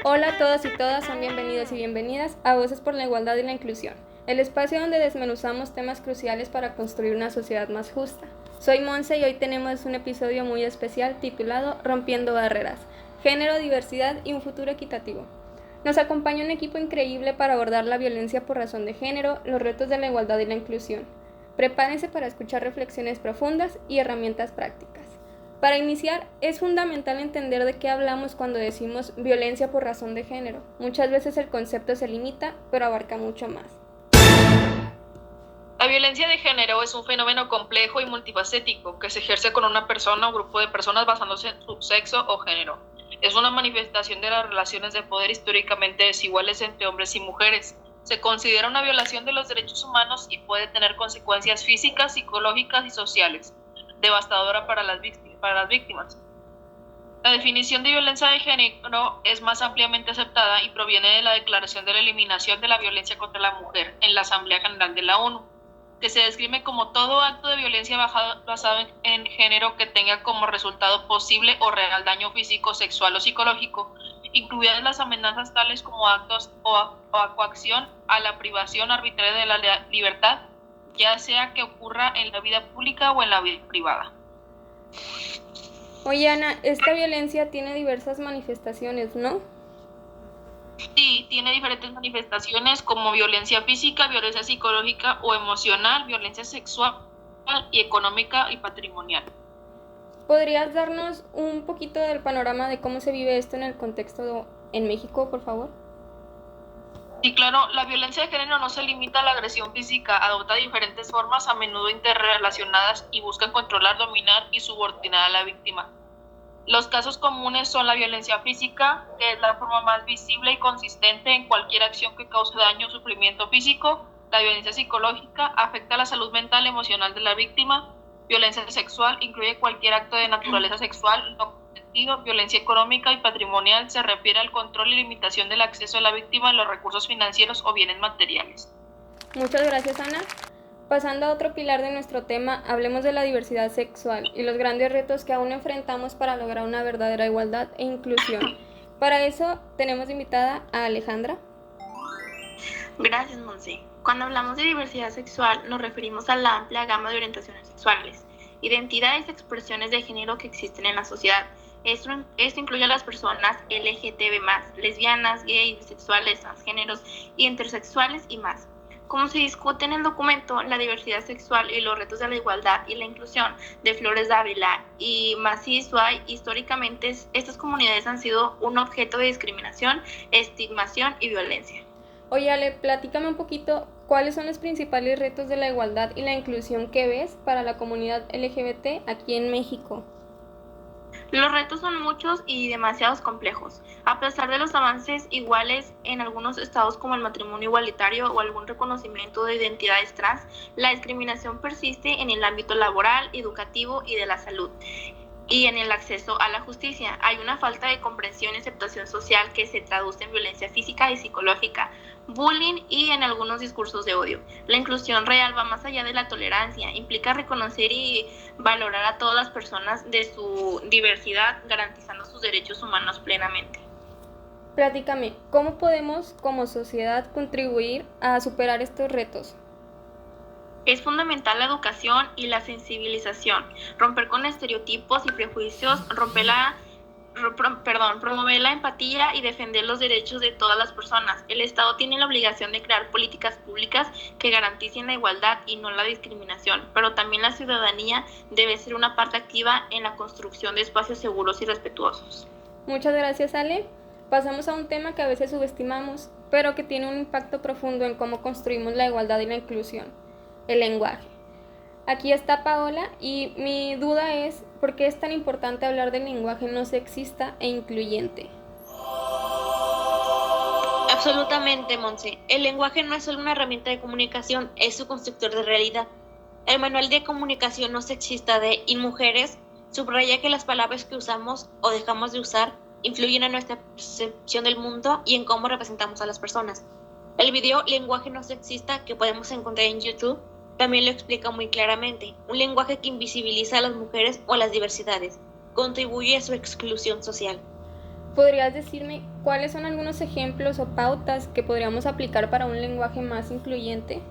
Hola a todas y todas, sean bienvenidos y bienvenidas a Voces por la Igualdad y la Inclusión, el espacio donde desmenuzamos temas cruciales para construir una sociedad más justa. Soy Monse y hoy tenemos un episodio muy especial titulado Rompiendo Barreras, Género, Diversidad y un Futuro Equitativo. Nos acompaña un equipo increíble para abordar la violencia por razón de género, los retos de la igualdad y la inclusión. Prepárense para escuchar reflexiones profundas y herramientas prácticas. Para iniciar, es fundamental entender de qué hablamos cuando decimos violencia por razón de género. Muchas veces el concepto se limita, pero abarca mucho más. La violencia de género es un fenómeno complejo y multifacético que se ejerce con una persona o grupo de personas basándose en su sexo o género. Es una manifestación de las relaciones de poder históricamente desiguales entre hombres y mujeres. Se considera una violación de los derechos humanos y puede tener consecuencias físicas, psicológicas y sociales, devastadora para las víctimas. La definición de violencia de género es más ampliamente aceptada y proviene de la Declaración de la Eliminación de la Violencia contra la Mujer en la Asamblea General de la ONU, que se describe como todo acto de violencia basado en género que tenga como resultado posible o real daño físico, sexual o psicológico, incluidas las amenazas tales como actos o coacción a la privación arbitraria de la libertad, ya sea que ocurra en la vida pública o en la vida privada. Oye, Ana, esta violencia tiene diversas manifestaciones, ¿no? Sí, tiene diferentes manifestaciones como violencia física, violencia psicológica o emocional, violencia sexual y económica y patrimonial. ¿Podrías darnos un poquito del panorama de cómo se vive esto en el contexto en México, por favor? Sí, claro, la violencia de género no se limita a la agresión física, adopta diferentes formas, a menudo interrelacionadas, y busca controlar, dominar y subordinar a la víctima. Los casos comunes son la violencia física, que es la forma más visible y consistente en cualquier acción que cause daño o sufrimiento físico. La violencia psicológica afecta a la salud mental y emocional de la víctima. Violencia sexual incluye cualquier acto de naturaleza sexual no consentido. Violencia económica y patrimonial se refiere al control y limitación del acceso de la víctima a los recursos financieros o bienes materiales. Muchas gracias, Ana. Pasando a otro pilar de nuestro tema, hablemos de la diversidad sexual y los grandes retos que aún enfrentamos para lograr una verdadera igualdad e inclusión. Para eso tenemos invitada a Alejandra. Gracias, Monse. Cuando hablamos de diversidad sexual, nos referimos a la amplia gama de orientaciones sexuales, identidades y expresiones de género que existen en la sociedad. Esto incluye a las personas LGTB+, lesbianas, gays, bisexuales, transgéneros, intersexuales y más. Como se discute en el documento La diversidad sexual y los retos de la igualdad y la inclusión de Flores Dávila y Masí Suay, históricamente estas comunidades han sido un objeto de discriminación, estigmación y violencia. Oye, Ale, platícame un poquito cuáles son los principales retos de la igualdad y la inclusión que ves para la comunidad LGBT aquí en México. Los retos son muchos y demasiados complejos. A pesar de los avances iguales en algunos estados como el matrimonio igualitario o algún reconocimiento de identidades trans, la discriminación persiste en el ámbito laboral, educativo y de la salud. Y en el acceso a la justicia hay una falta de comprensión y aceptación social que se traduce en violencia física y psicológica, bullying y en algunos discursos de odio. La inclusión real va más allá de la tolerancia, implica reconocer y valorar a todas las personas de su diversidad, garantizando sus derechos humanos plenamente. Platícame, ¿cómo podemos como sociedad contribuir a superar estos retos? Es fundamental la educación y la sensibilización, romper con estereotipos y prejuicios, promover la empatía y defender los derechos de todas las personas. El Estado tiene la obligación de crear políticas públicas que garanticen la igualdad y no la discriminación, pero también la ciudadanía debe ser una parte activa en la construcción de espacios seguros y respetuosos. Muchas gracias, Ale. Pasamos a un tema que a veces subestimamos, pero que tiene un impacto profundo en cómo construimos la igualdad y la inclusión: el lenguaje. Aquí está Paola y mi duda es ¿por qué es tan importante hablar del lenguaje no sexista e incluyente? Absolutamente, Monse. El lenguaje no es solo una herramienta de comunicación, es su constructor de realidad. El Manual de Comunicación No Sexista de InMujeres subraya que las palabras que usamos o dejamos de usar influyen en nuestra percepción del mundo y en cómo representamos a las personas. El video Lenguaje No Sexista que podemos encontrar en YouTube también lo explica muy claramente. Un lenguaje que invisibiliza a las mujeres o a las diversidades, contribuye a su exclusión social. ¿Podrías decirme cuáles son algunos ejemplos o pautas que podríamos aplicar para un lenguaje más incluyente?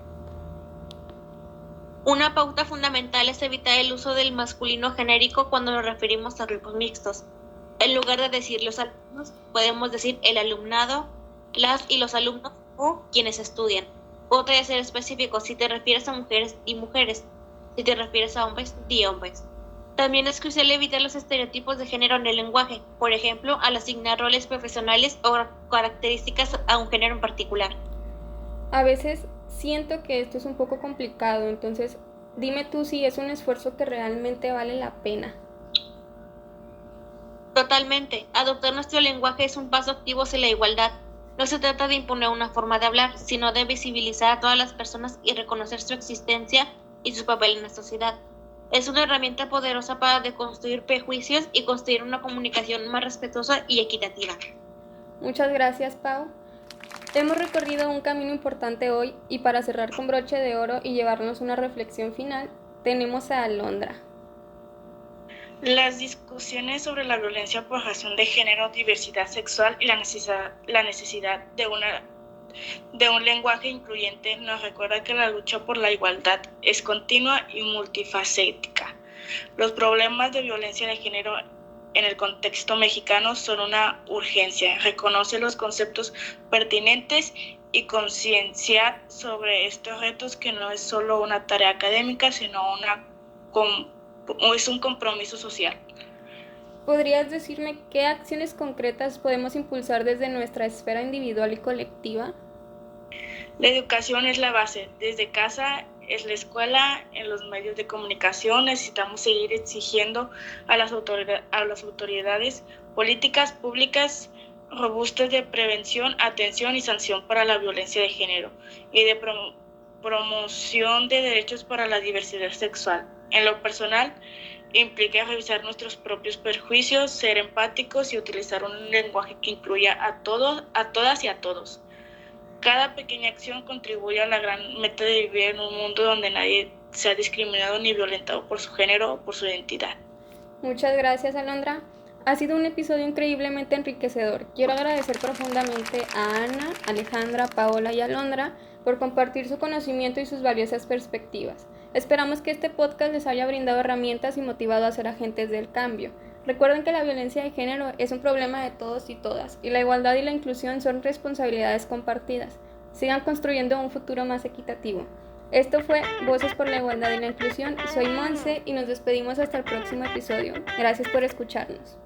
Una pauta fundamental es evitar el uso del masculino genérico cuando nos referimos a grupos mixtos. En lugar de decir los alumnos, podemos decir el alumnado, las y los alumnos o quienes estudian. Otra es ser específico: si te refieres a mujeres, di mujeres; si te refieres a hombres, di hombres. También es crucial evitar los estereotipos de género en el lenguaje, por ejemplo, al asignar roles profesionales o características a un género en particular. A veces siento que esto es un poco complicado, entonces dime tú si es un esfuerzo que realmente vale la pena. Totalmente. Adoptar nuestro lenguaje es un paso activo hacia la igualdad. No se trata de imponer una forma de hablar, sino de visibilizar a todas las personas y reconocer su existencia y su papel en la sociedad. Es una herramienta poderosa para deconstruir prejuicios y construir una comunicación más respetuosa y equitativa. Muchas gracias, Pau. Hemos recorrido un camino importante hoy y para cerrar con broche de oro y llevarnos una reflexión final, tenemos a Alondra. Las discusiones sobre la violencia por razón de género, diversidad sexual y la necesidad de un lenguaje incluyente nos recuerda que la lucha por la igualdad es continua y multifacética. Los problemas de violencia de género en el contexto mexicano son una urgencia. Reconoce los conceptos pertinentes y concienciar sobre estos retos, que no es solo una tarea académica, sino es un compromiso social. ¿Podrías decirme qué acciones concretas podemos impulsar desde nuestra esfera individual y colectiva? La educación es la base. Desde casa, es la escuela, en los medios de comunicación. Necesitamos seguir exigiendo a las autoridades políticas públicas robustas de prevención, atención y sanción para la violencia de género y de promoción de derechos para la diversidad sexual. En lo personal, implica revisar nuestros propios prejuicios, ser empáticos y utilizar un lenguaje que incluya a todos, a todas y a todos. Cada pequeña acción contribuye a la gran meta de vivir en un mundo donde nadie sea discriminado ni violentado por su género o por su identidad. Muchas gracias, Alondra. Ha sido un episodio increíblemente enriquecedor. Quiero agradecer profundamente a Ana, Alejandra, Paola y Alondra por compartir su conocimiento y sus valiosas perspectivas. Esperamos que este podcast les haya brindado herramientas y motivado a ser agentes del cambio. Recuerden que la violencia de género es un problema de todos y todas, y la igualdad y la inclusión son responsabilidades compartidas. Sigan construyendo un futuro más equitativo. Esto fue Voces por la Igualdad y la Inclusión. Soy Monse y nos despedimos hasta el próximo episodio. Gracias por escucharnos.